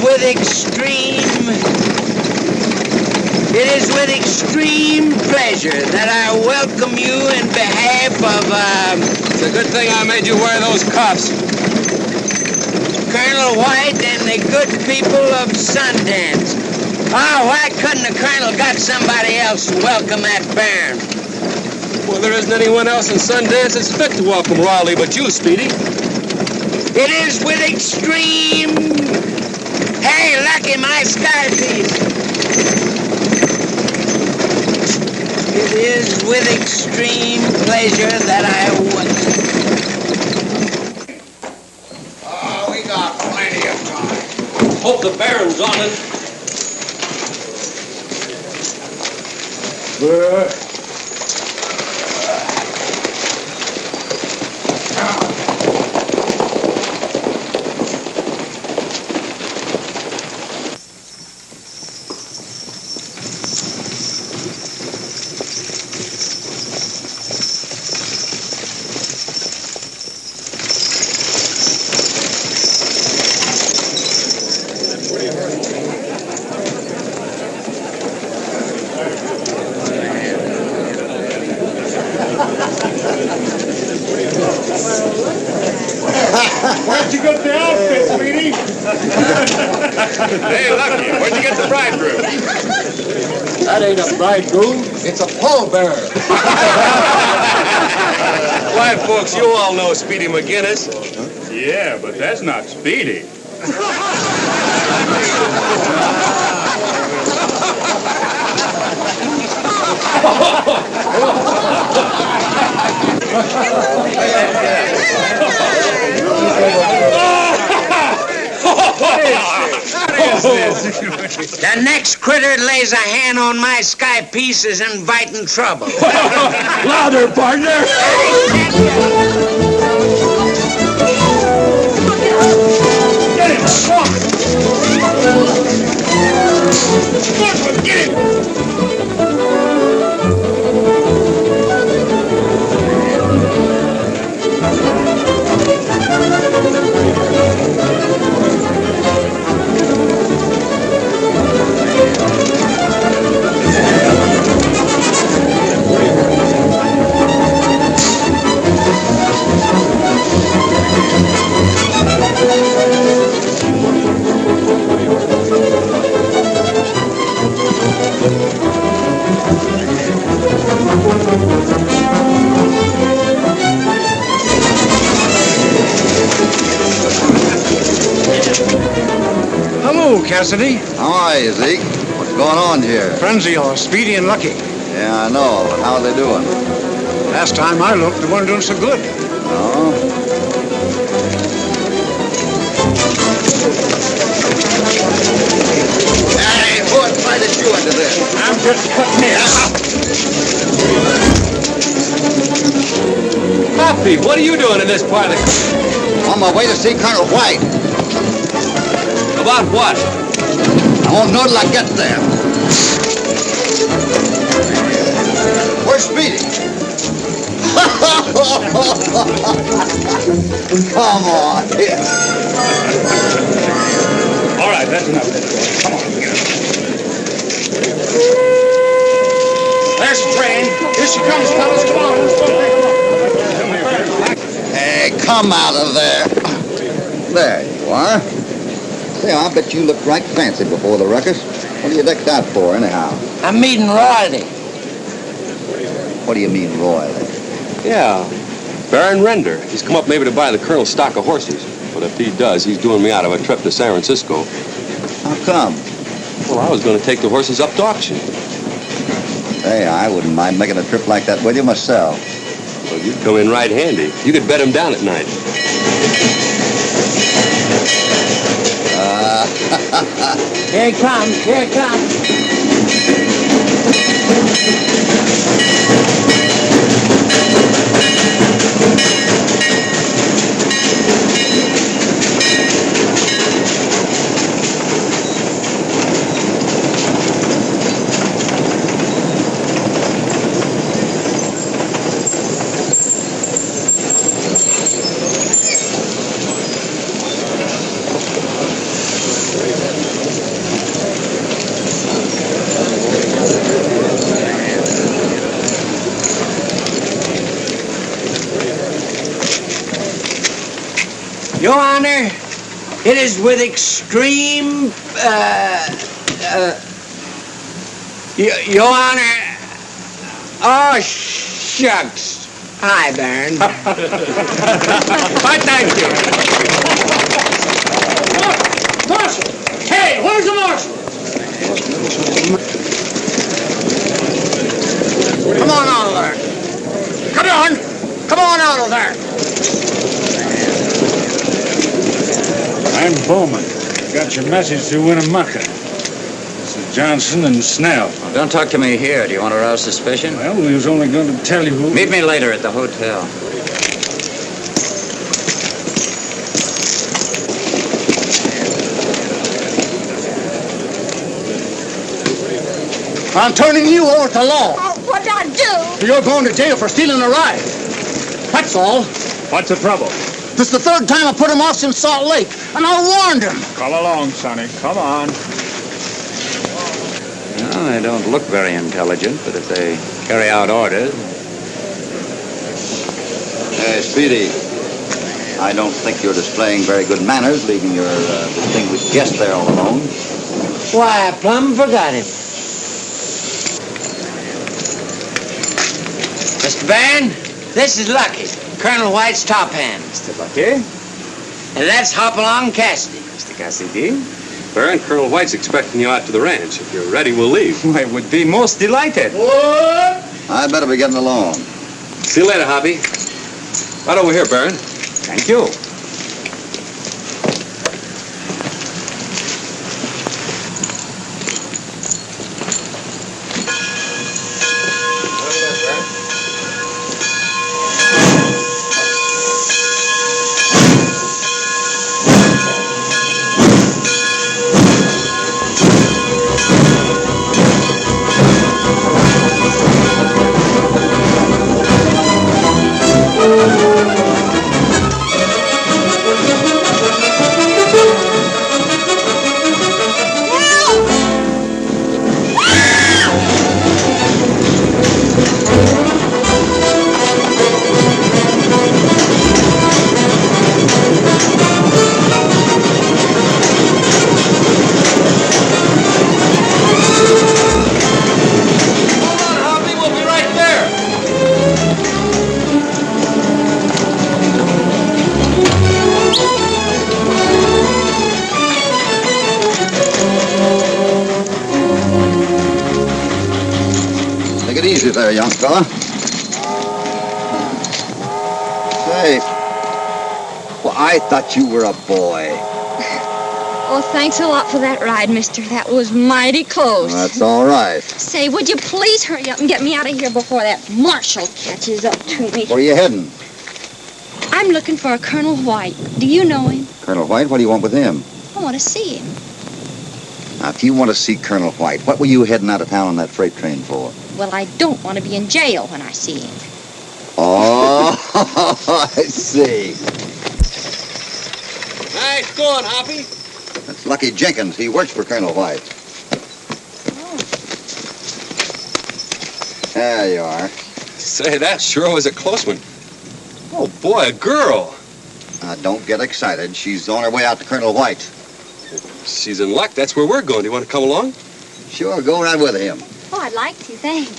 It is with extreme pleasure that I welcome you in behalf of, It's a good thing I made you wear those cuffs. Colonel White and the good people of Sundance. Oh, why couldn't the Colonel got somebody else to welcome that Baron? Well, there isn't anyone else in Sundance that's fit to welcome Raleigh but you, Speedy. It is with extreme... Hey, Lucky, my sky piece. It is with extreme pleasure that I Oh, we got plenty of time. Hope the Baron's on it. Where'd you get the outfit, Speedy? Hey, Lucky, where'd you get the bridegroom? That ain't a bridegroom. It's a pallbearer. White folks, you all know Speedy McGinnis. Yeah, but that's not Speedy. The next critter that lays a hand on my sky piece is inviting trouble. Louder, partner. Get him! Come on! Get him! Hello, Cassidy. How are you, Zeke? What's going on here? Friends of yours, Speedy and Lucky. Yeah, I know, but how are they doing? Last time I looked, they weren't doing so good. Oh? Hey, what invited you into this? I'm just cutting in. Hoppy, what are you doing in this part of the... On my way to see Colonel White. About what? I won't know till I get there. Where's Speedy? Come on. All right, that's enough. Come on. There's the train. Here she comes, fellas. Come on. Let's go take a look. Hey, come out of there. There you are. Say, I bet you looked right fancy before the ruckus. What are you decked out for, anyhow? I'm meeting royalty. What do you mean, royally? Yeah, Baron Bendor. He's come up maybe to buy the Colonel's stock of horses. But if he does, he's doing me out of a trip to San Francisco. How come? Well, I was going to take the horses up to auction. Hey, I wouldn't mind making a trip like that with you myself. Well, you'd come in right handy. You could bet him down at night. Here it comes, here it comes. Your Honor, it is with extreme, Your Honor, oh, shucks. Hi, Baron. Why, thank you. Marshal! Hey, where's the marshal? Come on out of there. Come on. Come on out of there. I'm Bowman. Got your message through Winnemucca. This is Johnson and Snell. Don't talk to me here. Do you want to arouse suspicion? Well, we was only going to tell you who... Meet me later at the hotel. I'm turning you over to law. Oh, what'd I do? You're going to jail for stealing a ride. That's all. What's the trouble? This is the third time I put him off since Salt Lake, and I warned him. Come along, Sonny. Come on. Well, they don't look very intelligent, but if they carry out orders... Hey, Speedy. I don't think you're displaying very good manners, leaving your distinguished guest there all alone. Why, I plumb forgot him. Mr. Baron, this is Lucky, Colonel White's top hand. Mr. Lucky? And that's Hopalong Cassidy. Mr. Cassidy? Baron, Colonel White's expecting you out to the ranch. If you're ready, we'll leave. I would be most delighted. I'd better be getting along. See you later, Hoppy. Right over here, Baron. Thank you. Easy there, young fella. Say, well, I thought you were a boy. Oh, thanks a lot for that ride, mister. That was mighty close. That's all right. Say, would you please hurry up and get me out of here before that marshal catches up to me? Where are you heading? I'm looking for a Colonel White. Do you know him? Colonel White? What do you want with him? I want to see him. Now, if you want to see Colonel White, what were you heading out of town on that freight train for? Well, I don't want to be in jail when I see him. Oh, I see. Nice going, Hoppy. That's Lucky Jenkins. He works for Colonel White. Oh. There you are. Say, that sure was a close one. Oh, boy, a girl. Now, don't get excited. She's on her way out to Colonel White. She's in luck. That's where we're going. Do you want to come along? Sure, go right with him. Oh, I'd like to, thanks.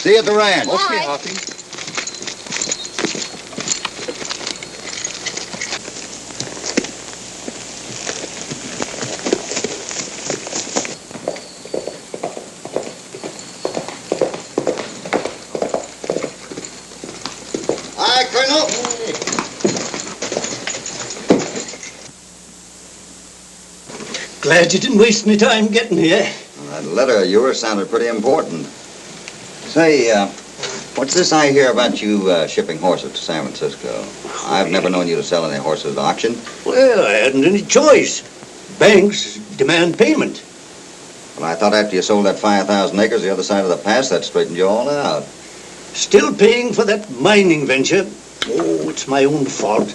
See you at the ranch. Okay, Hoppy. Hi, Colonel. Glad you didn't waste any time getting here. That letter of yours sounded pretty important. Say, what's this I hear about you shipping horses to San Francisco? I've never known you to sell any horses at auction. Well, I hadn't any choice. Banks demand payment. Well, I thought after you sold that 5,000 acres the other side of the pass, that straightened you all out. Still paying for that mining venture. Oh, it's my own fault.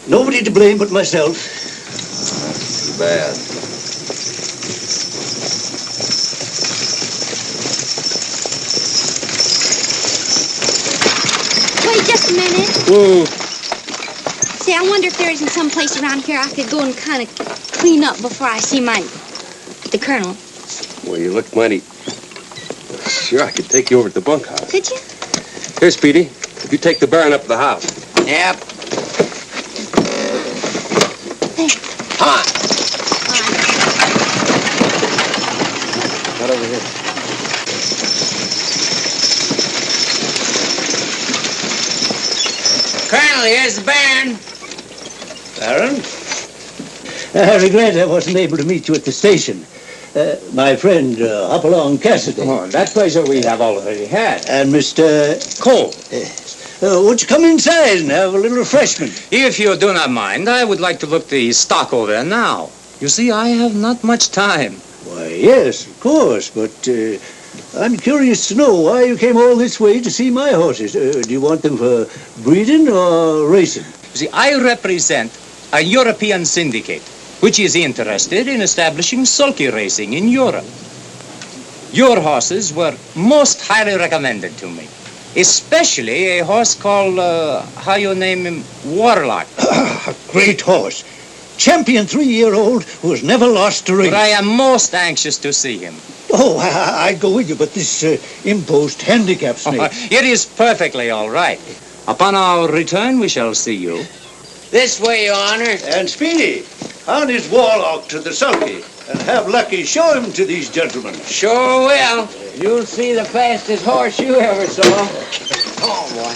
Nobody to blame but myself. That's too bad. Wait just a minute. Whoa. Say, I wonder if there isn't some place around here I could go and kind of clean up before I see the colonel. Well, you look mighty... Sure, I could take you over to the bunkhouse. Could you? Here, Speedy. If you take the Baron up to the house. Yep. Thanks. Come on. Right over here. Colonel, here's the Baron. Baron? I regret I wasn't able to meet you at the station. My friend, Hopalong Cassidy. Oh, that pleasure we have already had. And Mr. Cole. Won't you come inside and have a little refreshment? If you do not mind, I would like to look the stock over now. You see, I have not much time. Why, yes, of course, but I'm curious to know why you came all this way to see my horses. Do you want them for breeding or racing? You see, I represent a European syndicate, which is interested in establishing sulky racing in Europe. Your horses were most highly recommended to me, especially a horse called, how you name him, Warlock. A great horse. Champion 3-year-old who has never lost a race. But I am most anxious to see him. Oh, I'd go with you, but this impost handicaps me. It is perfectly all right. Upon our return, we shall see you. This way, Your Honor. And Speedy, on his Warlock to the sulky, and have Lucky show him to these gentlemen. Sure will. You'll see the fastest horse you ever saw. Come on, boy.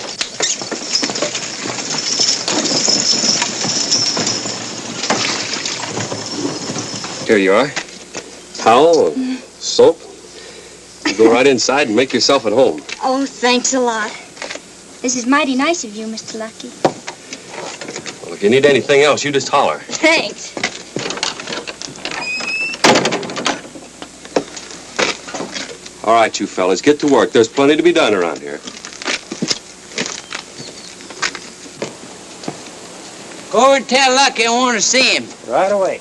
Here you are. Towel and soap. You go right inside and make yourself at home. Oh, thanks a lot. This is mighty nice of you, Mr. Lucky. Well, if you need anything else, you just holler. Thanks. All right, you fellas, get to work. There's plenty to be done around here. Go and tell Lucky I want to see him. Right away.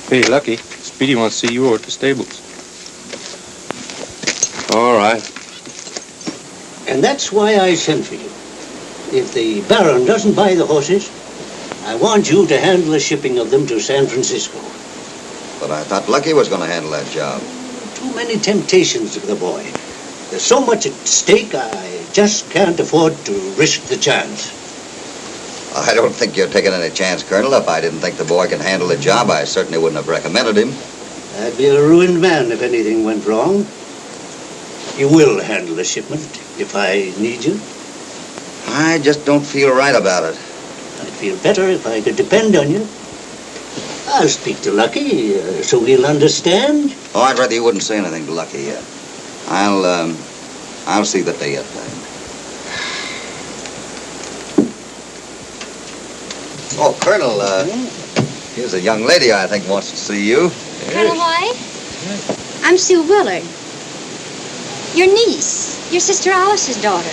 Hey, Lucky. Speedy wants to see you over at the stables. All right. And that's why I sent for you. If the Baron doesn't buy the horses, I want you to handle the shipping of them to San Francisco. But I thought Lucky was going to handle that job. Too many temptations for the boy. There's so much at stake, I just can't afford to risk the chance. I don't think you're taking any chance, Colonel. If I didn't think the boy could handle the job, I certainly wouldn't have recommended him. I'd be a ruined man if anything went wrong. You will handle the shipment if I need you. I just don't feel right about it. I'd feel better if I could depend on you. I'll speak to Lucky, so he'll understand. Oh, I'd rather you wouldn't say anything to Lucky yet. I'll see that they get that. Oh, Colonel, here's a young lady I think wants to see you. Colonel White? I'm Sue Willard. Your niece. Your sister Alice's daughter.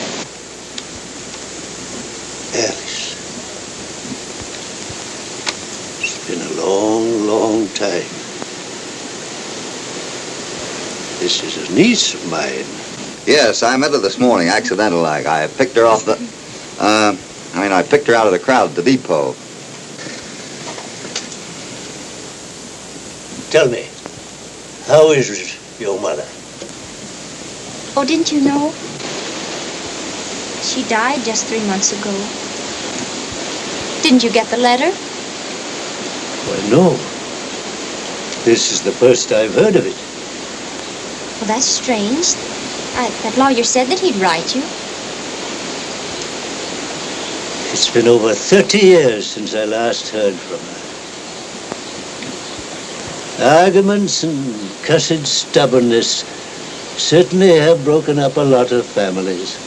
Alice. It's been a long, long time. This is a niece of mine. Yes, I met her this morning, accidental like. I picked her off the... I picked her out of the crowd at the depot. Tell me, how is it, your mother? Oh, didn't you know? She died just 3 months ago. Didn't you get the letter? Well, no. This is the first I've heard of it. Well, that's strange. That lawyer said that he'd write you. It's been over 30 years since I last heard from her. Arguments and cussed stubbornness certainly have broken up a lot of families.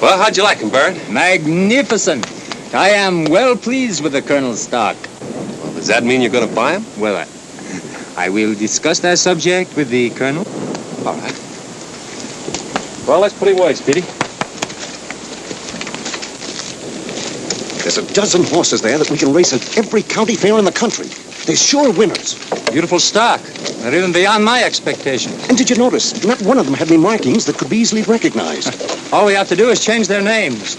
Well, how'd you like him, Baron? Magnificent. I am well pleased with the Colonel's stock. Well, does that mean you're going to buy him? Well, I will discuss that subject with the Colonel. All right. Well, let's put him away, Speedy. There's a dozen horses there that we can race at every county fair in the country. They're sure winners. Beautiful stock. They're even beyond my expectations. And did you notice, not one of them had any markings that could be easily recognized. All we have to do is change their names.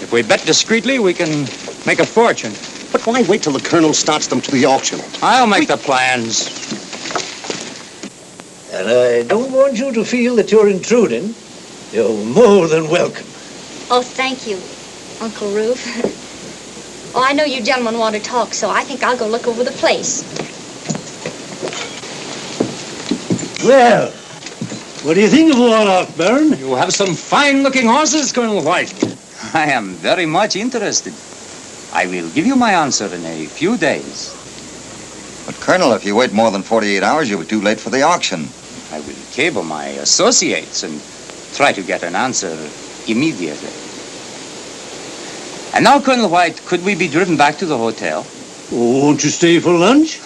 If we bet discreetly, we can make a fortune. But why wait till the Colonel starts them to the auction? I'll make the plans. And I don't want you to feel that you're intruding. You're more than welcome. Oh, thank you, Uncle Rube. Oh, I know you gentlemen want to talk, so I think I'll go look over the place. Well, what do you think of all that, Baron? You have some fine-looking horses, Colonel White. I am very much interested. I will give you my answer in a few days. But, Colonel, if you wait more than 48 hours, you'll be too late for the auction. I will cable my associates and try to get an answer immediately. And now, Colonel White, could we be driven back to the hotel? Oh, won't you stay for lunch?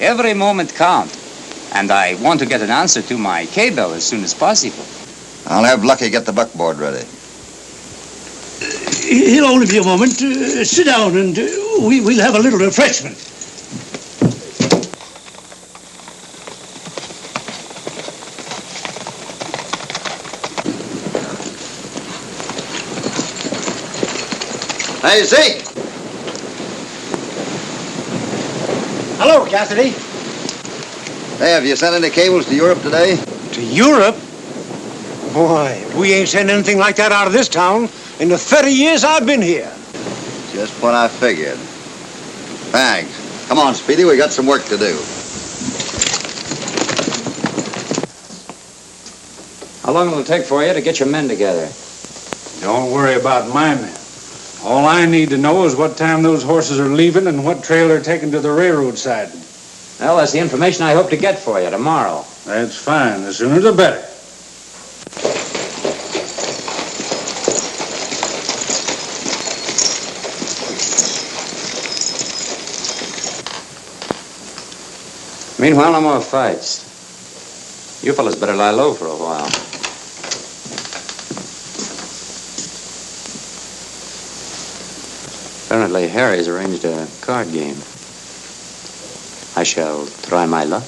Every moment counts. And I want to get an answer to my cable as soon as possible. I'll have Lucky get the buckboard ready. He'll only be a moment. Sit down and we'll have a little refreshment. Hey, Zeke! Hello, Cassidy. Hey, have you sent any cables to Europe today? To Europe? Boy, we ain't sent anything like that out of this town in the 30 years I've been here. Just what I figured. Thanks. Come on, Speedy, we got some work to do. How long will it take for you to get your men together? Don't worry about my men. All I need to know is what time those horses are leaving and what trail they're taking to the railroad side. Well, that's the information I hope to get for you tomorrow. That's fine. The sooner the better. Meanwhile, no more fights. You fellas better lie low for a while. Apparently, Harry's arranged a card game. I shall try my luck.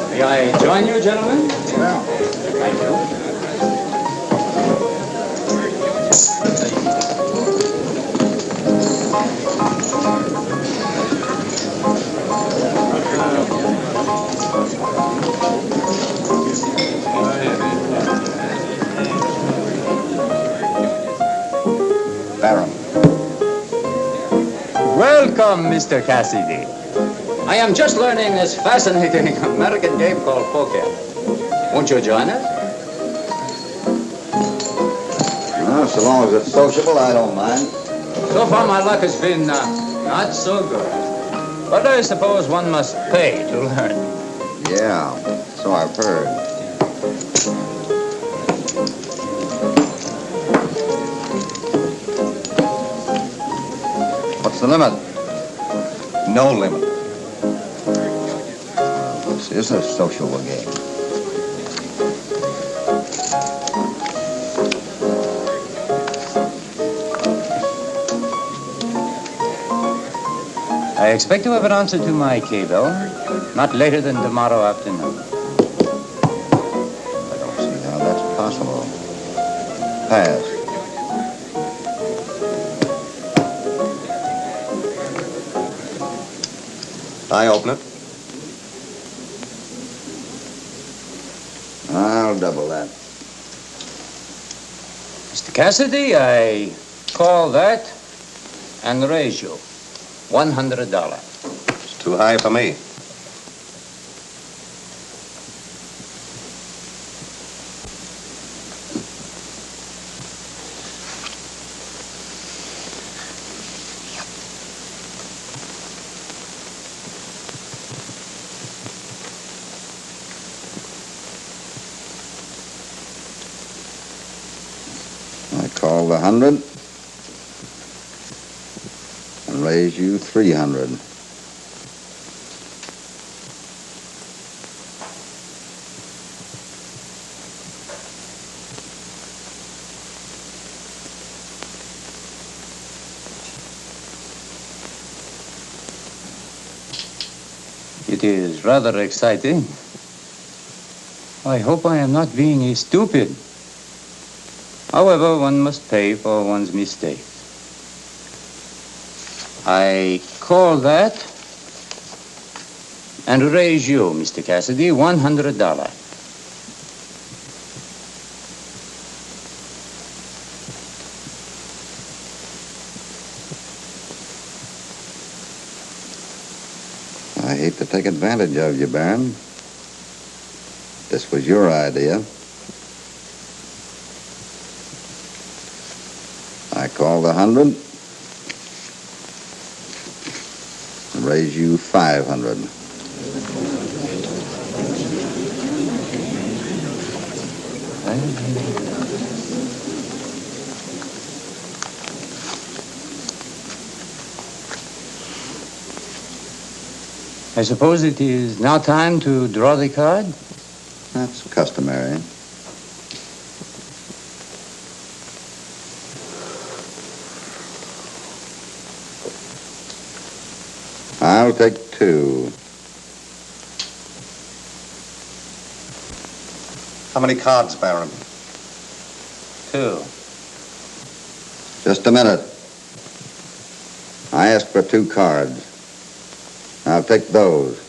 May I join you, gentlemen? Thank you. Baron. Welcome, Mr. Cassidy. I am just learning this fascinating American game called poker. Won't you join us? Well, so long as it's sociable, I don't mind. So far, my luck has been not so good. But I suppose one must pay to learn. Yeah, so I've heard. What's the limit? No limit. This is a sociable game. I expect to have an answer to my cable not later than tomorrow afternoon. I don't see how that's possible. Pass. I open it. I'll double that. Mr. Cassidy, I call that and raise you $100. It's too high for me. I call the 100 and raise you 300. It is rather exciting. I hope I am not being stupid. However, one must pay for one's mistakes. I call that and raise you, Mr. Cassidy, $100. I hate to take advantage of you, Baron. This was your idea. I call the 100 and raise you 500. I suppose it is now time to draw the card? That's customary. I'll take 2. How many cards, Baron? 2. Just a minute. I asked for 2 cards. I'll take those.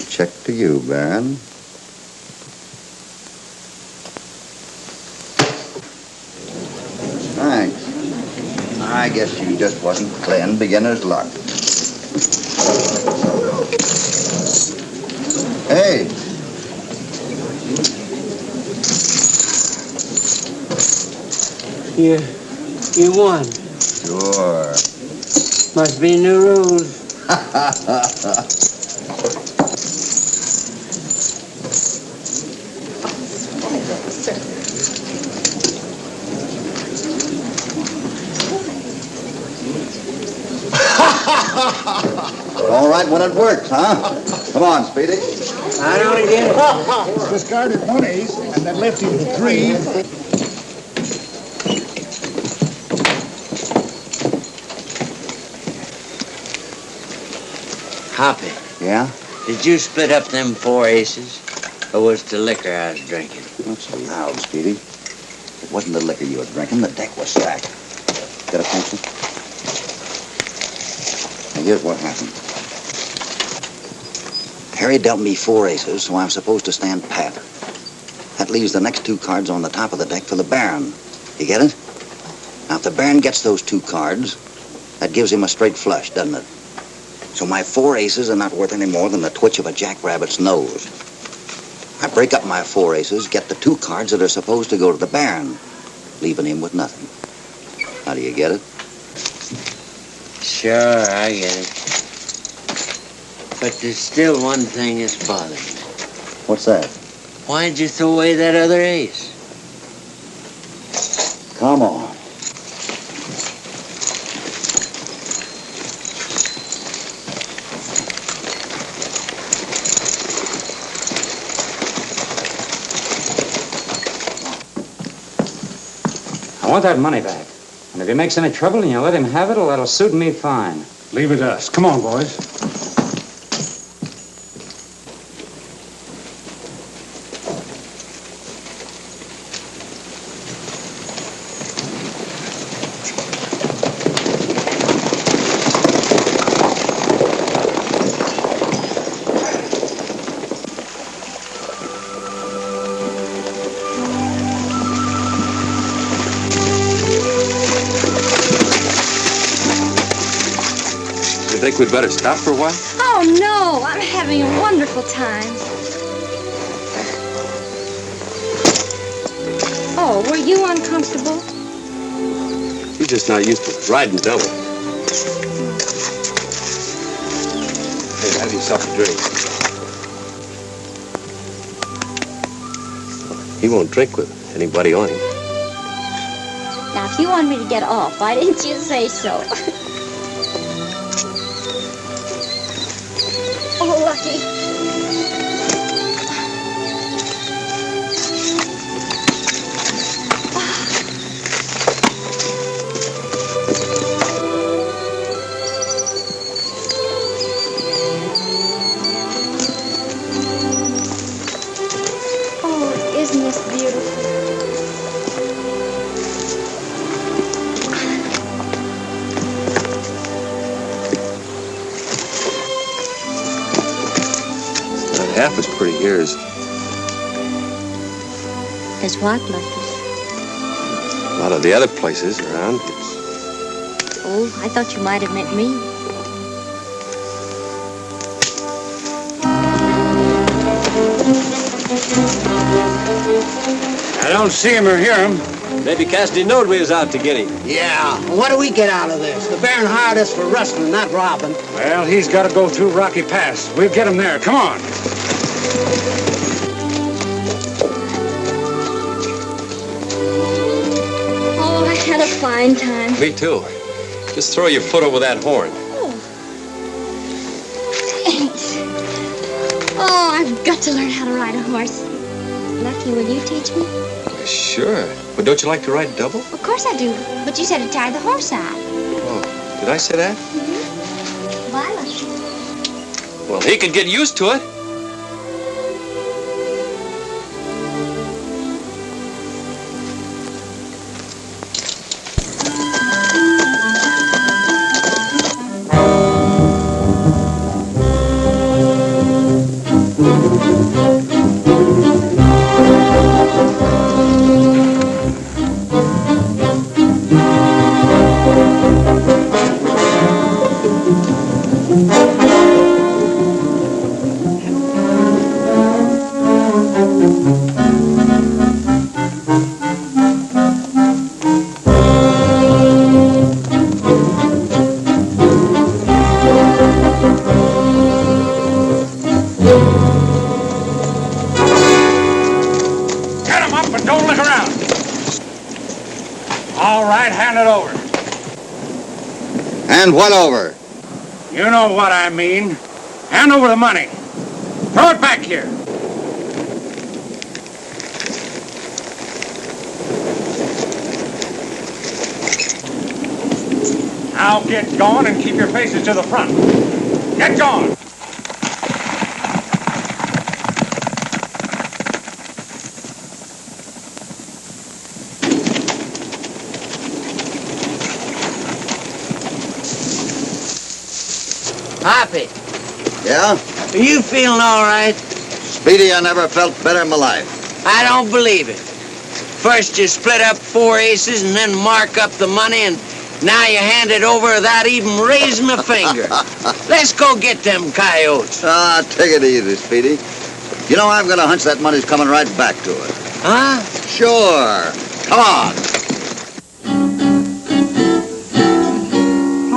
Check to you, Baron. Thanks. I guess you just wasn't playing beginner's luck. Hey. You won. Sure. Must be new rules. All right when it works, huh? Come on, Speedy. I don't get it. He's discarded 1 ace and then left him 3. Hoppy, Yeah? did you split up them 4 aces? Or was it the liquor I was drinking? Not so loud, Speedy. It wasn't the liquor you were drinking. The deck was stacked. Got a pencil? Now, here's what happened. Harry dealt me 4 aces, so I'm supposed to stand pat. That leaves the next 2 cards on the top of the deck for the Baron. You get it? Now, if the Baron gets those 2 cards, that gives him a straight flush, doesn't it? So my 4 aces are not worth any more than the twitch of a jackrabbit's nose. I break up my 4 aces, get the 2 cards that are supposed to go to the Baron, leaving him with nothing. How do you get it? Sure, I get it. But there's still one thing that's bothering me. What's that? Why'd you throw away that other ace? Come on. I want that money back. And if he makes any trouble and you let him have it, well, that'll suit me fine. Leave it to us. Come on, boys. think we'd better stop for a while? Oh, no. I'm having a wonderful time. Oh, were you uncomfortable? You're just not used to riding double. Hey, have yourself a drink. He won't drink with anybody on him. Now, if you wanted me to get off, why didn't you say so? Oh, Lucky. Oh, isn't this beautiful? Half as pretty here as what, Lucky? a lot of the other places around. Oh, I thought you might have meant me. I don't see him or hear him. Maybe Cassidy knowed we was out to get him. Yeah. What do we get out of this? The Baron hired us for rustling, not robbing. Well, he's got to go through Rocky Pass. We'll get him there. Come on. Oh, I had a fine time. Me too. Just throw your foot over that horn. Oh. Thanks. Oh, I've got to learn how to ride a horse. Lucky, will you teach me? Sure. But don't you like to ride double? Of course I do. But you said to tie the horse out. Oh, did I say that? Mm-hmm. Bye, Lucky. Well, he could get used to it. Hand what over? You know what I mean. Hand over the money. Throw it back here. Now get going and keep your faces to the front. Get going. Hoppy, Yeah? are you feeling all right? Speedy, I never felt better in my life. I don't believe it. First you split up 4 aces and then mark up the money, and now you hand it over without even raising a finger. Let's go get them coyotes. Ah, take it easy, Speedy. You know, I've got a hunch that money's coming right back to us. Huh? Sure. Come on.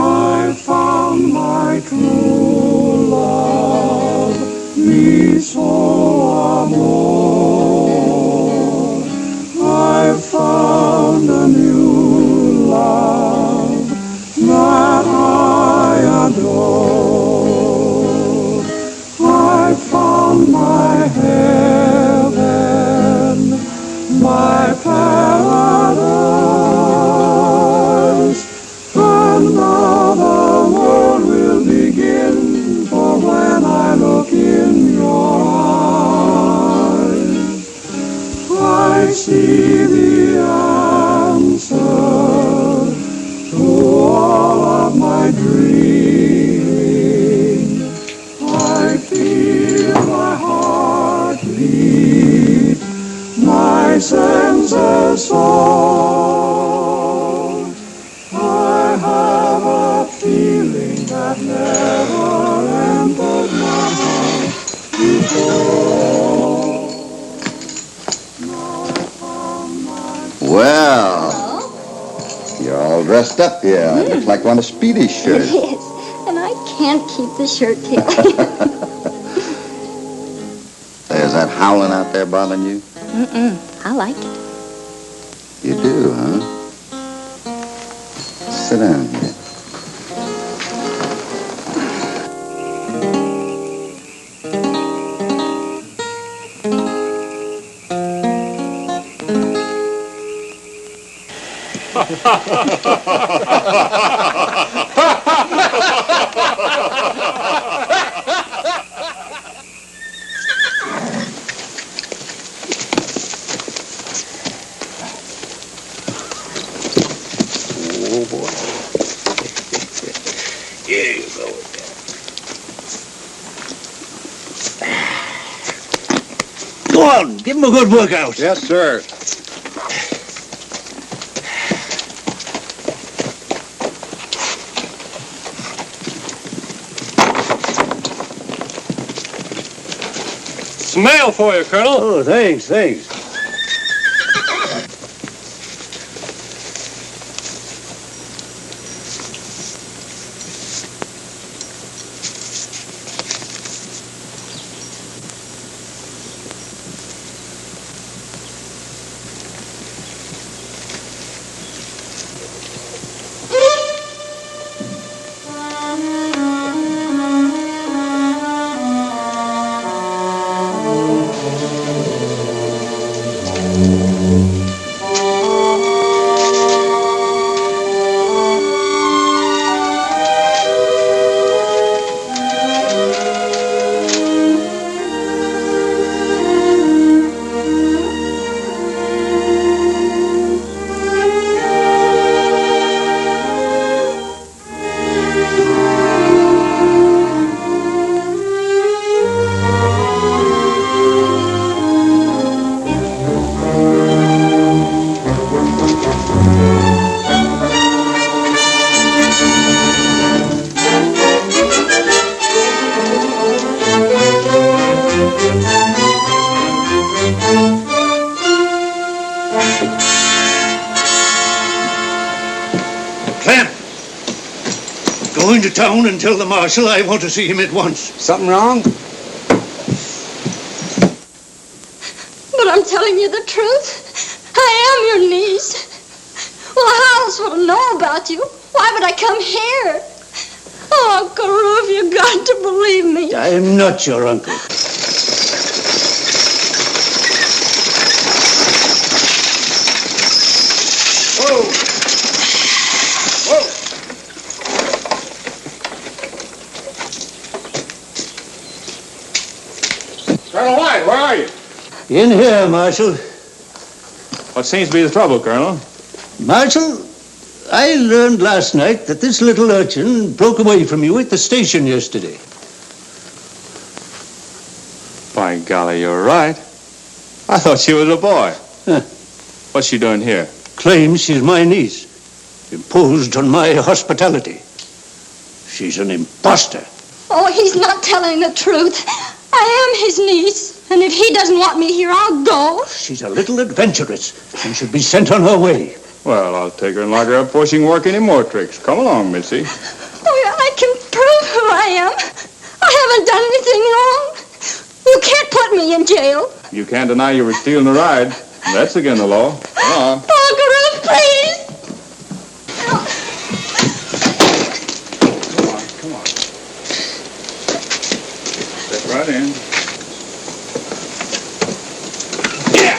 I found my true love, mi solo amor. I found a new love that I adore. I found my heaven, my paradise, and now the world will begin, for when I look in your eyes, I see the answer to all of my dreams. I feel my heart beat, my senses soar. I have a feeling that never You're all dressed up here. It looks like one of Speedy's It shirts. is. And I can't keep the shirt tail. Is that howling out there bothering you? Mm-mm. I like it. You do, huh? Sit down here. Oh, boy. Here you go. Go on, give him a good workout. Yes, sir. Some mail for you, Colonel. Oh, thanks. Go into town and tell the marshal I want to see him at once. Something wrong? But I'm telling you the truth. I am your niece. Well, how else would I know about you? Why would I come here? Oh, Uncle Roof, you got to believe me. I'm not your uncle. Colonel White, where are you? In here, Marshal. What seems to be the trouble, Colonel? Marshal, I learned last night that this little urchin broke away from you at the station yesterday. By golly, you're right. I thought she was a boy. Huh. What's she doing here? Claims she's my niece. Imposed on my hospitality. She's an imposter. Oh, he's not telling the truth. I am his niece, and if he doesn't want me here, I'll go. She's a little adventuress and should be sent on her way. Well, I'll take her and lock her up before she can work any more tricks. Come along, Missy. Oh, yeah, I can prove who I am. I haven't done anything wrong. You can't put me in jail. You can't deny you were stealing a ride. That's against the law. Come on. Uncle Ruth, please. Come on. Step right in. Yeah!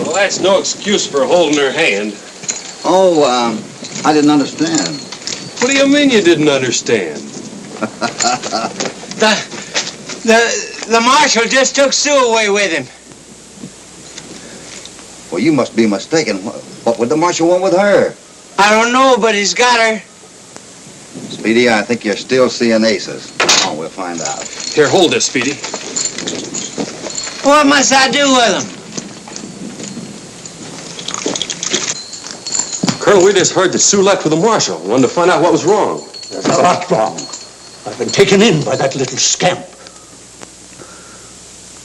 Well, that's no excuse for holding her hand. Oh, I didn't understand. What do you mean you didn't understand? The marshal just took Sue away with him. Well, you must be mistaken. What would the marshal want with her? I don't know, but he's got her. Speedy, I think you're still seeing aces. Oh, we'll find out. Here, hold this, Speedy. What must I do with him? Colonel, we just heard that Sue left with the marshal. Wanted to find out what was wrong. There's a lot wrong. I've been taken in by that little scamp.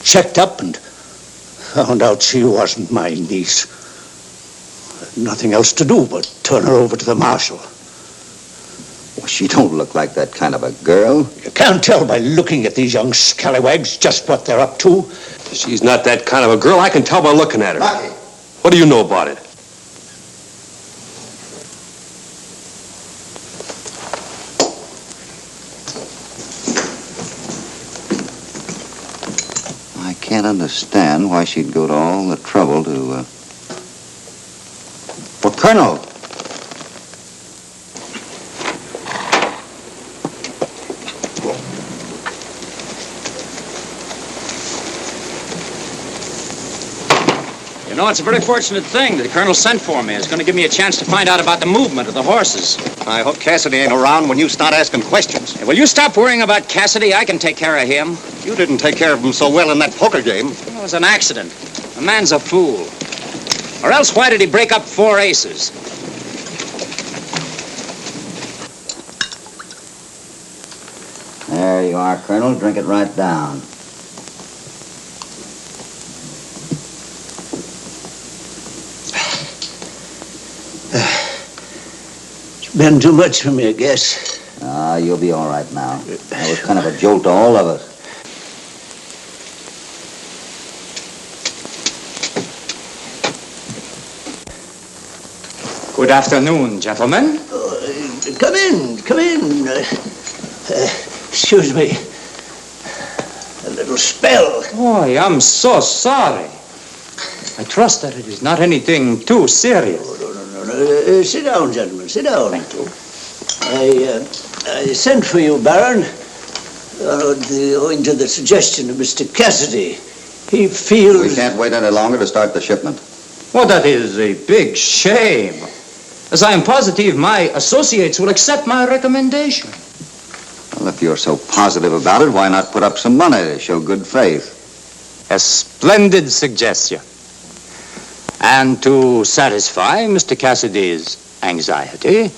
Checked up and found out she wasn't my niece. Nothing else to do but turn her over to the marshal. Well, she don't look like that kind of a girl. You can't tell by looking at these young scallywags just what they're up to. She's not that kind of a girl. I can tell by looking at her. Lucky. What do you know about it? I can't understand why she'd go to all the trouble to, Well, Colonel! You know, it's a very fortunate thing that the colonel sent for me. It's going to give me a chance to find out about the movement of the horses. I hope Cassidy ain't around when you start asking questions. Hey, will you stop worrying about Cassidy? I can take care of him. You didn't take care of him so well in that poker game. It was an accident. The man's a fool. Or else why did he break up 4 aces? There you are, Colonel. Drink it right down. It's been too much for me, I guess. Ah, you'll be all right now. That was kind of a jolt to all of us. Good afternoon, gentlemen. Come in, come in. Excuse me. A little spell. Boy, I'm so sorry. I trust that it is not anything too serious. No. Sit down, gentlemen, sit down. Thank you. I sent for you, Baron, owing to the suggestion of Mr. Cassidy. He feels... We can't wait any longer to start the shipment. Well, that is a big shame. As I am positive my associates will accept my recommendation. Well, if you're so positive about it, why not put up some money to show good faith? A splendid suggestion. And to satisfy Mr. Cassidy's anxiety,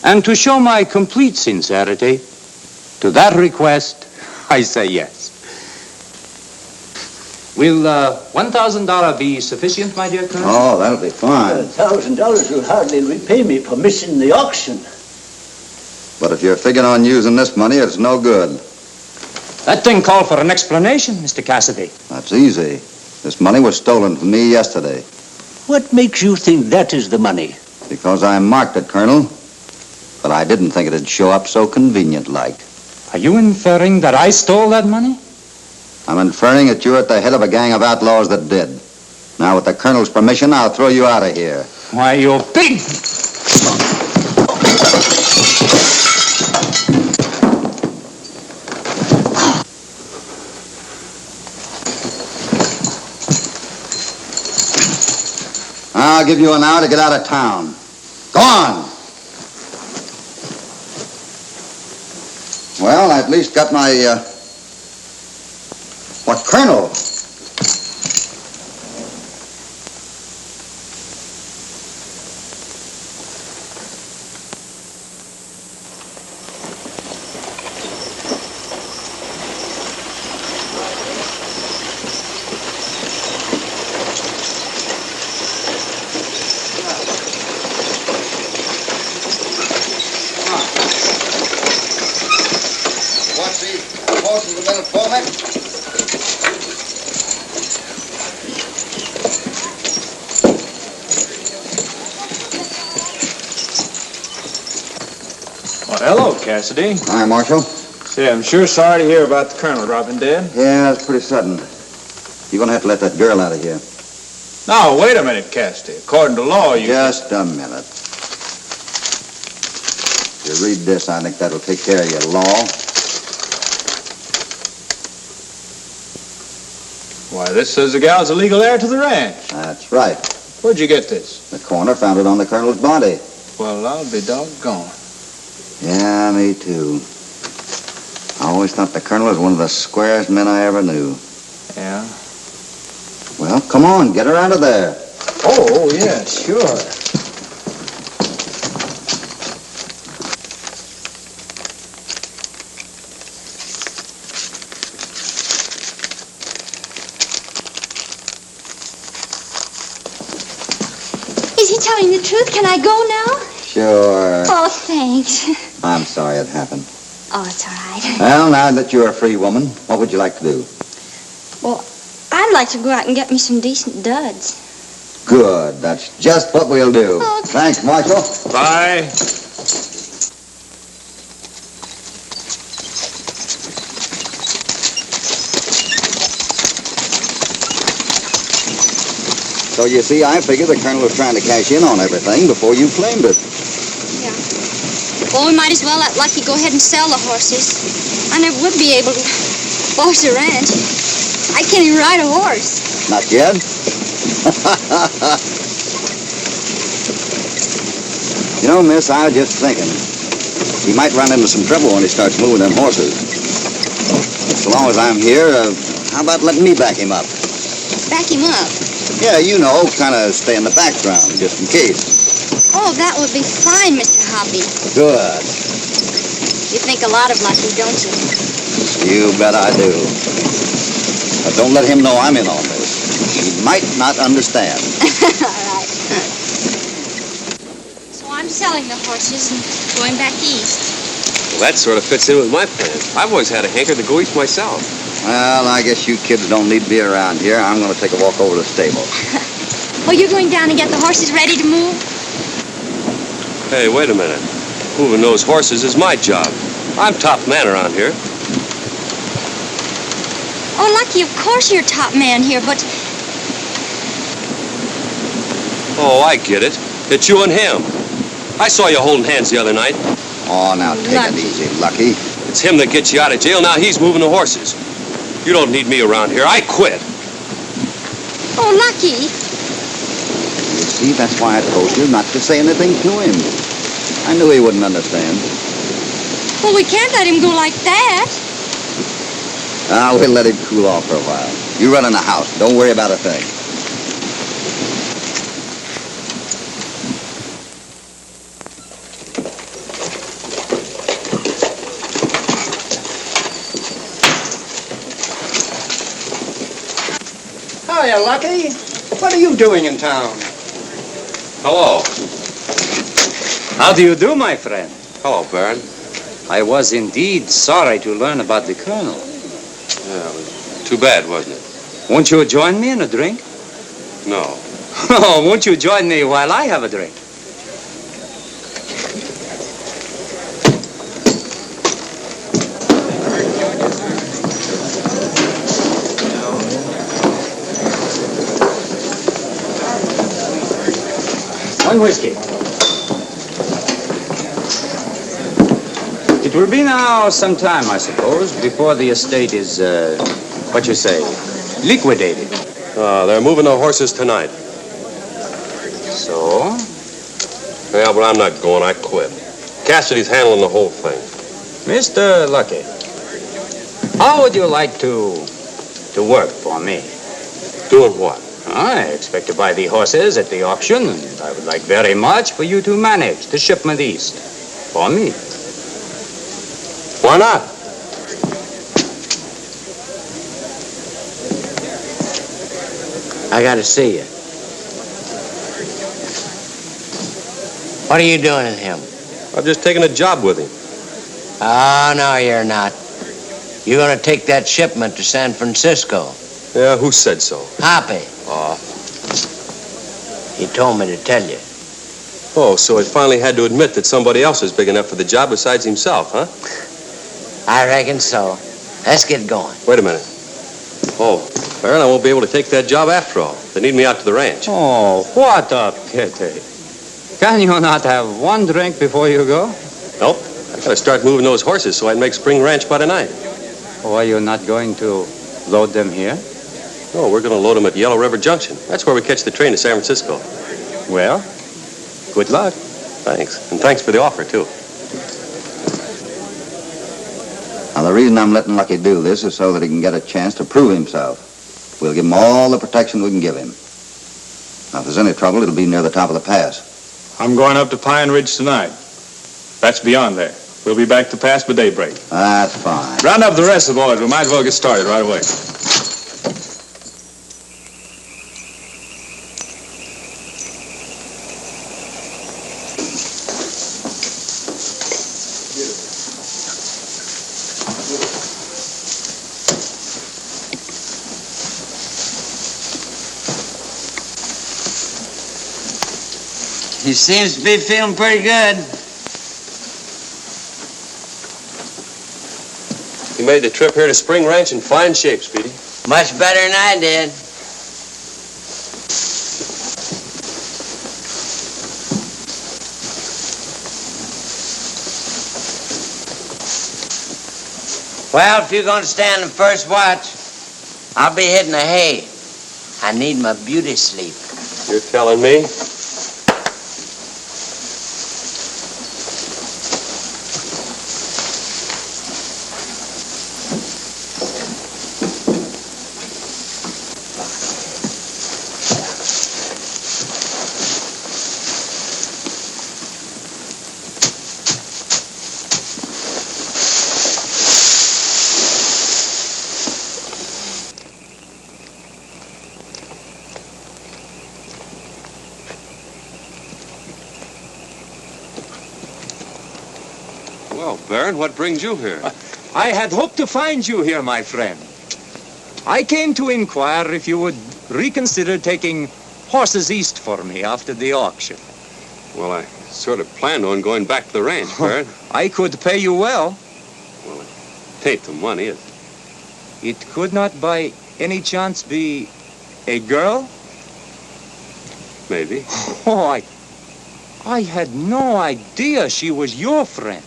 and to show my complete sincerity, to that request, I say yes. Will $1,000 be sufficient, my dear Colonel? Oh, that'll be fine. $1,000 will hardly repay me for missing the auction. But if you're figuring on using this money, it's no good. That thing called for an explanation, Mr. Cassidy. That's easy. This money was stolen from me yesterday. What makes you think that is the money? Because I marked it, Colonel. But I didn't think it'd show up so convenient-like. Are you inferring that I stole that money? I'm inferring that you're at the head of a gang of outlaws that did. Now, with the Colonel's permission, I'll throw you out of here. Why, you big... I'll give you an hour to get out of town. Go on. Well, I at least got my, What, Colonel? What's the horse in the middle for me? Well, hello, Cassidy. Hi, Marshal. Say, I'm sure sorry to hear about the Colonel dropping dead. Yeah, it's pretty sudden. You're gonna have to let that girl out of here. Now, wait a minute, Cassidy. According to law, you... Just a minute. If you read this, I think that'll take care of your law. Why, this says the gal's a legal heir to the ranch. That's right. Where'd you get this? The coroner found it on the Colonel's body. Well, I'll be doggone. Yeah, me too. I always thought the Colonel was one of the squarest men I ever knew. Yeah? Well, come on, get her out of there. Oh, yeah, sure. telling the truth. Can I go now? Sure. Oh, thanks. I'm sorry it happened. Oh, it's all right. Well, now that you're a free woman, what would you like to do? Well, I'd like to go out and get me some decent duds. Good. That's just what we'll do. Oh, Thanks, Marshal. Bye. So you see, I figured the Colonel was trying to cash in on everything before you claimed it. Yeah. Well, we might as well let Lucky go ahead and sell the horses. I never would be able to boss a ranch. I can't even ride a horse. Not yet? You know, miss, I was just thinking. He might run into some trouble when he starts moving them horses. So long as I'm here, how about letting me back him up? Back him up. Yeah, you know, kind of stay in the background, just in case. Oh, that would be fine, Mr. Hoppy. Good. You think a lot of Lucky, don't you? You bet I do. But don't let him know I'm in on this. He might not understand. All right. So I'm selling the horses and going back east. Well, that sort of fits in with my plan. I've always had a hanker to go east myself. Well, I guess you kids don't need to be around here. I'm going to take a walk over to the stable. Oh, you're going down and get the horses ready to move? Hey, wait a minute. Moving those horses is my job. I'm top man around here. Oh, Lucky, of course you're top man here, but... Oh, I get it. It's you and him. I saw you holding hands the other night. Oh, now take Lucky. it easy, Lucky. It's him that gets you out of jail. Now he's moving the horses. You don't need me around here. I quit. Oh, Lucky. You see, that's why I told you not to say anything to him. I knew he wouldn't understand. Well, we can't let him go like that. We'll let him cool off for a while. You run in the house. Don't worry about a thing. Hiya, Lucky. What are you doing in town? Hello. How do you do, my friend? Hello, Baron. I was indeed sorry to learn about the Colonel. Yeah, it was too bad, wasn't it? Won't you join me in a drink? No. Oh, won't you join me while I have a drink? One whiskey. It will be now some time, I suppose, before the estate is, what you say, liquidated. They're moving the horses tonight. So? Yeah, but I'm not going. I quit. Cassidy's handling the whole thing. Mr. Lucky, how would you like to work for me? Doing what? I expect to buy the horses at the auction, and I would like very much for you to manage the shipment east. For me. Why not? I gotta see you. What are you doing with him? I'm just taking a job with him. Oh, no, you're not. You're gonna take that shipment to San Francisco. Yeah, who said so? Hoppy. Oh. He told me to tell you. Oh, so he finally had to admit that somebody else is big enough for the job besides himself, huh? I reckon so. Let's get going. Wait a minute. Oh, Baron, I won't be able to take that job after all. They need me out to the ranch. Oh, what a pity. Can you not have one drink before you go? Nope. I gotta start moving those horses so I can make Spring Ranch by tonight. Or are you not going to load them here? No, we're gonna load them at Yellow River Junction. That's where we catch the train to San Francisco. Well, good luck. Thanks. And thanks for the offer, too. Now, the reason I'm letting Lucky do this is so that he can get a chance to prove himself. We'll give him all the protection we can give him. Now, if there's any trouble, it'll be near the top of the pass. I'm going up to Pine Ridge tonight. That's beyond there. We'll be back to pass by daybreak. That's fine. Round up the rest of the boys. We might as well get started right away. He seems to be feeling pretty good. You made the trip here to Spring Ranch in fine shape, Speedy. Much better than I did. Well, if you're going to stand the first watch, I'll be hitting the hay. I need my beauty sleep. You're telling me? Well, Baron, what brings you here? I had hoped to find you here, my friend. I came to inquire if you would reconsider taking horses east for me after the auction. Well, I sort of planned on going back to the ranch, Baron. I could pay you well. Well, it ain't the money, is it? It could not by any chance be a girl? Maybe. Oh, I had no idea she was your friend.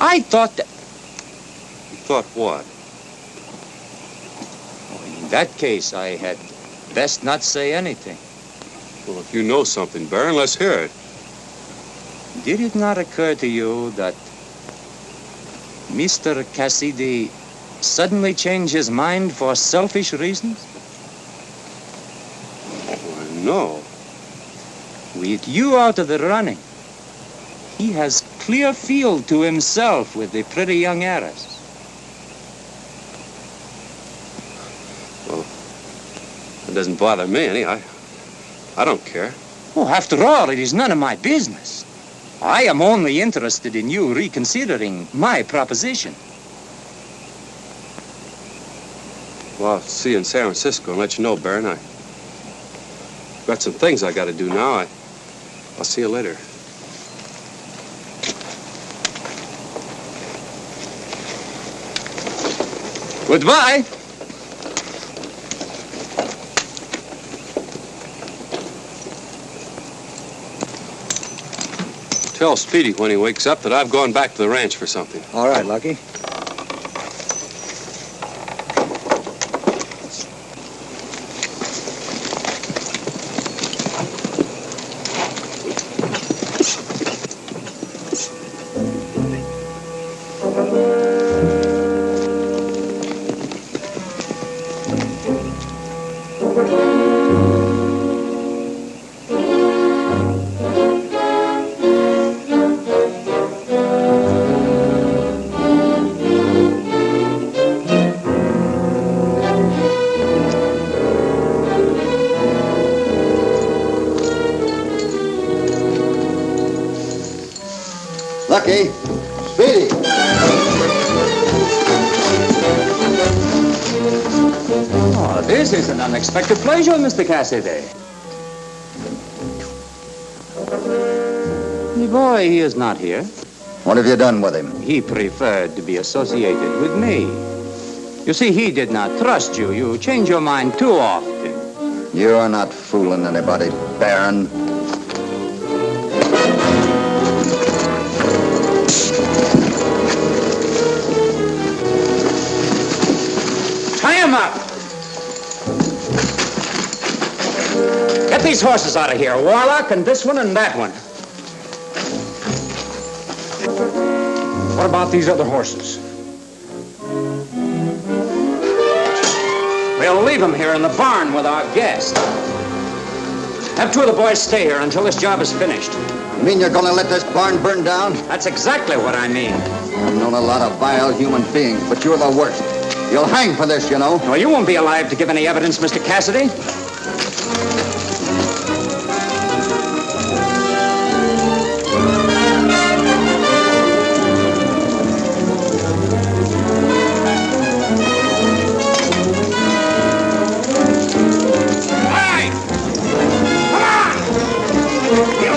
I thought that... You thought what? In that case, I had best not say anything. Well, if you know something, Baron, let's hear it. Did it not occur to you that Mr. Cassidy suddenly changed his mind for selfish reasons? Well, no. With you out of the running, he has clear field to himself with the pretty young heiress. Well, it doesn't bother me any. I don't care. Oh, after all, it is none of my business. I am only interested in you reconsidering my proposition. Well, I'll see you in San Francisco and let you know, Baron. I've got some things I got to do now. I'll see you later. Goodbye. Tell Speedy when he wakes up that I've gone back to the ranch for something. All right, Lucky. Lucky, Speedy. Oh, this is an unexpected pleasure, Mr. Cassidy. The boy, he is not here. What have you done with him? He preferred to be associated with me. You see, he did not trust you. You change your mind too often. You're not fooling anybody, Baron. Tie him up! Get these horses out of here, Warlock, and this one and that one. What about these other horses? We'll leave them here in the barn with our guest. Have two of the boys stay here until this job is finished. You mean you're gonna let this barn burn down? That's exactly what I mean. I've known a lot of vile human beings, but you're the worst. You'll hang for this, you know. Well, you won't be alive to give any evidence, Mr. Cassidy. All right! Come on! You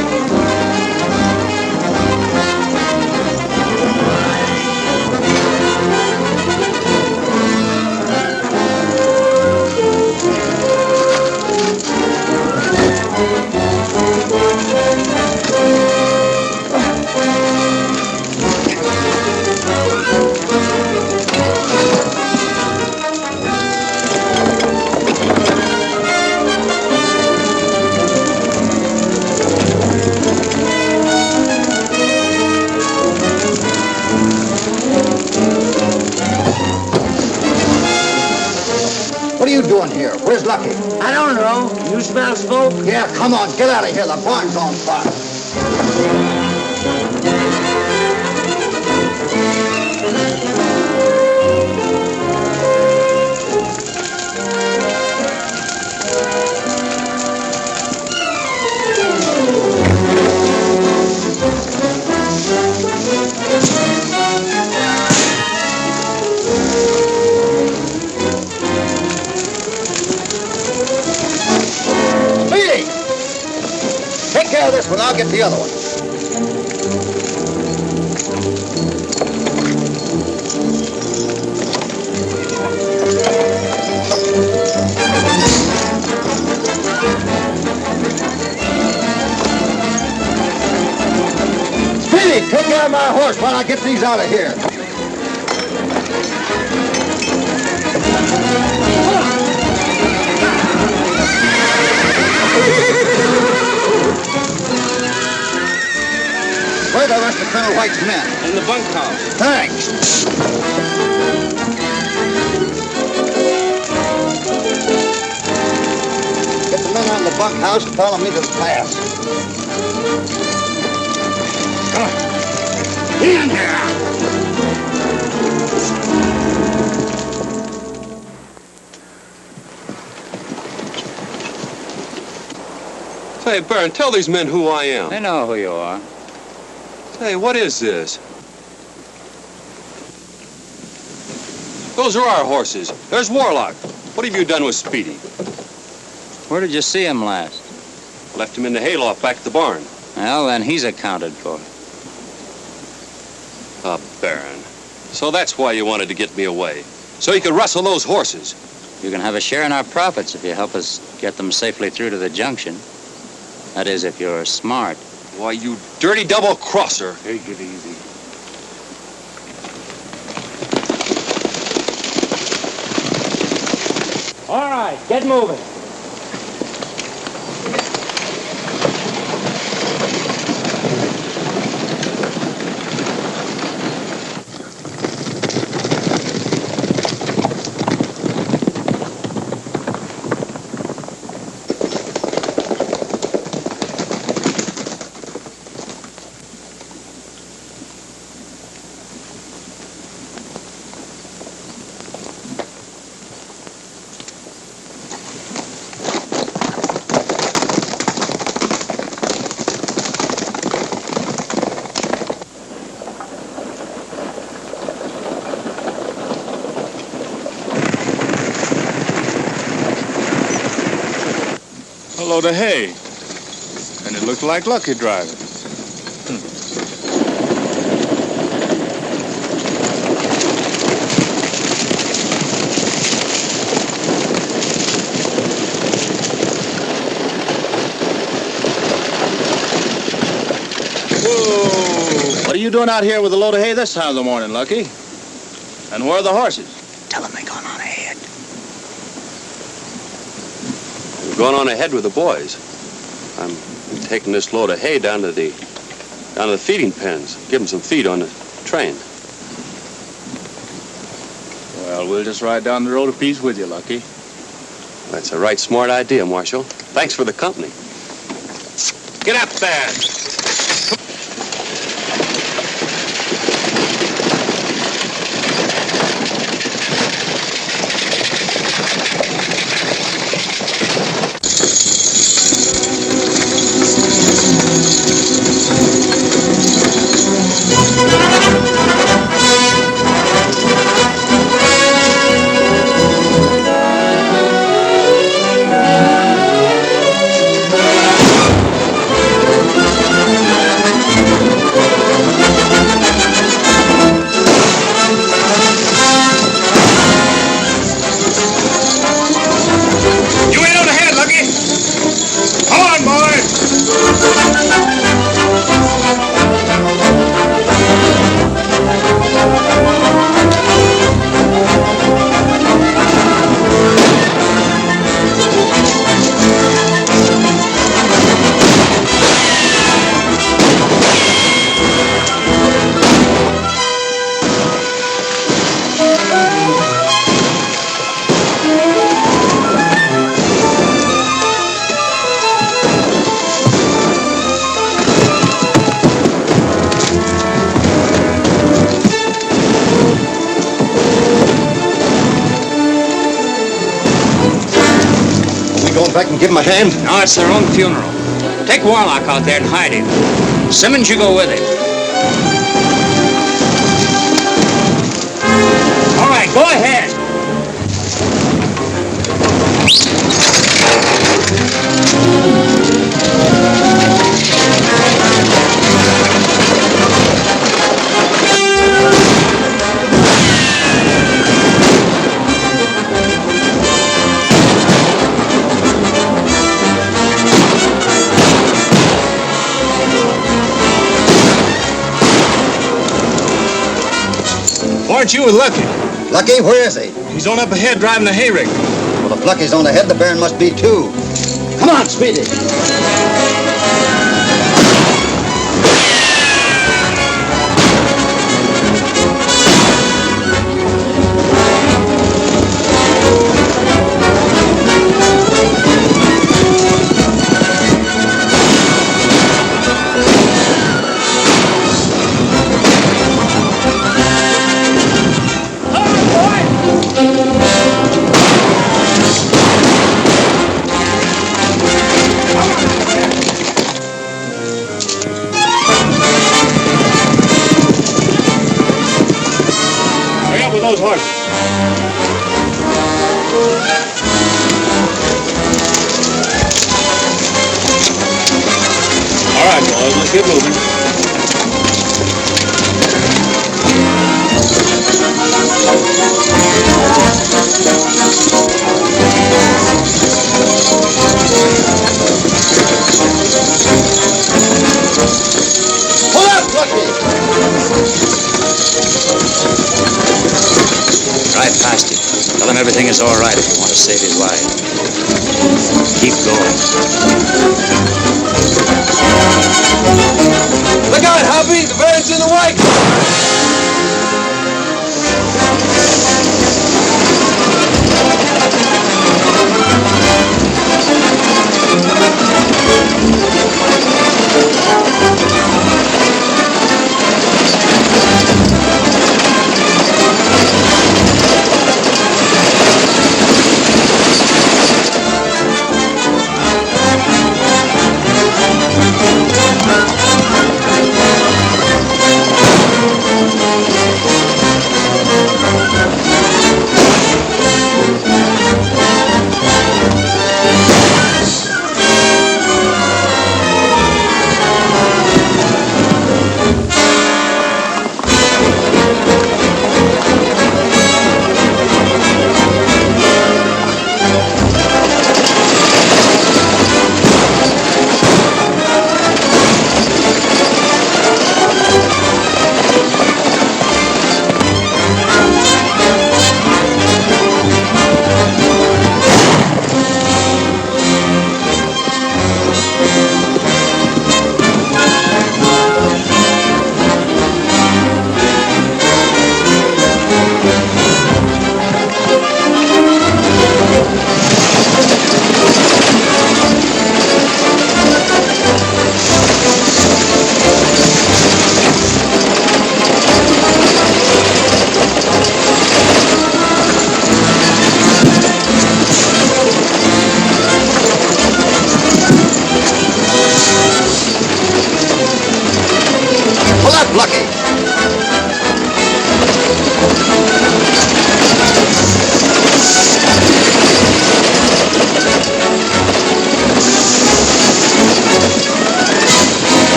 doing here? Where's Lucky? I don't know. You smell smoke? Yeah, come on, get out of here. The barn's on fire. Speedy! Take care of this one, I'll get the other one. Speedy, take care of my horse while I get these out of here. Where are the rest of Colonel White's men? In the bunkhouse. Thanks. Get the men out of the bunkhouse and follow me to the pass. Come on. In there! Say, Baron, tell these men who I am. They know who you are. Hey, what is this? Those are our horses. There's Warlock. What have you done with Speedy? Where did you see him last? Left him in the hayloft back at the barn. Well, then he's accounted for. Baron. So that's why you wanted to get me away. So you could rustle those horses. You can have a share in our profits if you help us get them safely through to the junction. That is, if you're smart. Why, you dirty double-crosser. Take it easy. All right, get moving. A load of hay. And it looked like Lucky driving. Whoa! What are you doing out here with a load of hay this time of the morning, Lucky? And where are the horses? Tell them they're going on ahead. I'm going on ahead with the boys. I'm taking this load of hay down to the feeding pens. Give them some feed on the train. Well, we'll just ride down the road a piece with you, Lucky. That's a right smart idea, Marshal. Thanks for the company. Get up there! I can give him a hand? No, it's their own funeral. Take Warlock out there and hide him. Simmons, you go with him. All right, go ahead. Aren't you with Lucky? Lucky, where is he? He's on up ahead driving the hay rig. Well, if Lucky's on ahead, the Baron must be too. Come on, Speedy. Those horses. All right, boys, let's get moving. Pull up, Lucky! Ride past him. Tell him everything is all right if you want to save his life. Keep going. Look out, Hoppy! The Baron's in the wagon!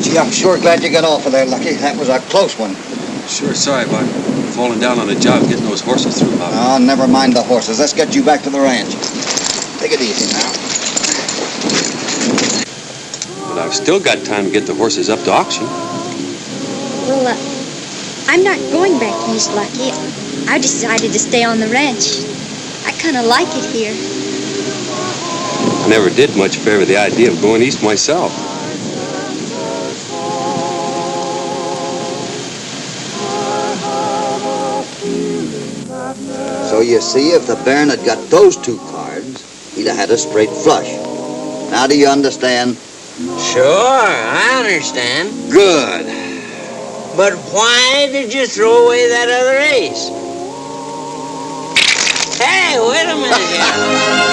Gee, I'm sure glad you got off of there, Lucky. That was a close one. Sure sorry about falling down on the job getting those horses through, Hoppy. Oh, never mind the horses. Let's get you back to the ranch. Take it easy now. But I've still got time to get the horses up to auction. Well, I'm not going back east, Lucky. I decided to stay on the ranch. I kind of like it here. I never did much favor the idea of going east myself. So you see, if the Baron had got those 2 cards, he'd have had a straight flush. Now do you understand? Sure, I understand. Good. But why did you throw away that other ace? Hey, wait a minute here.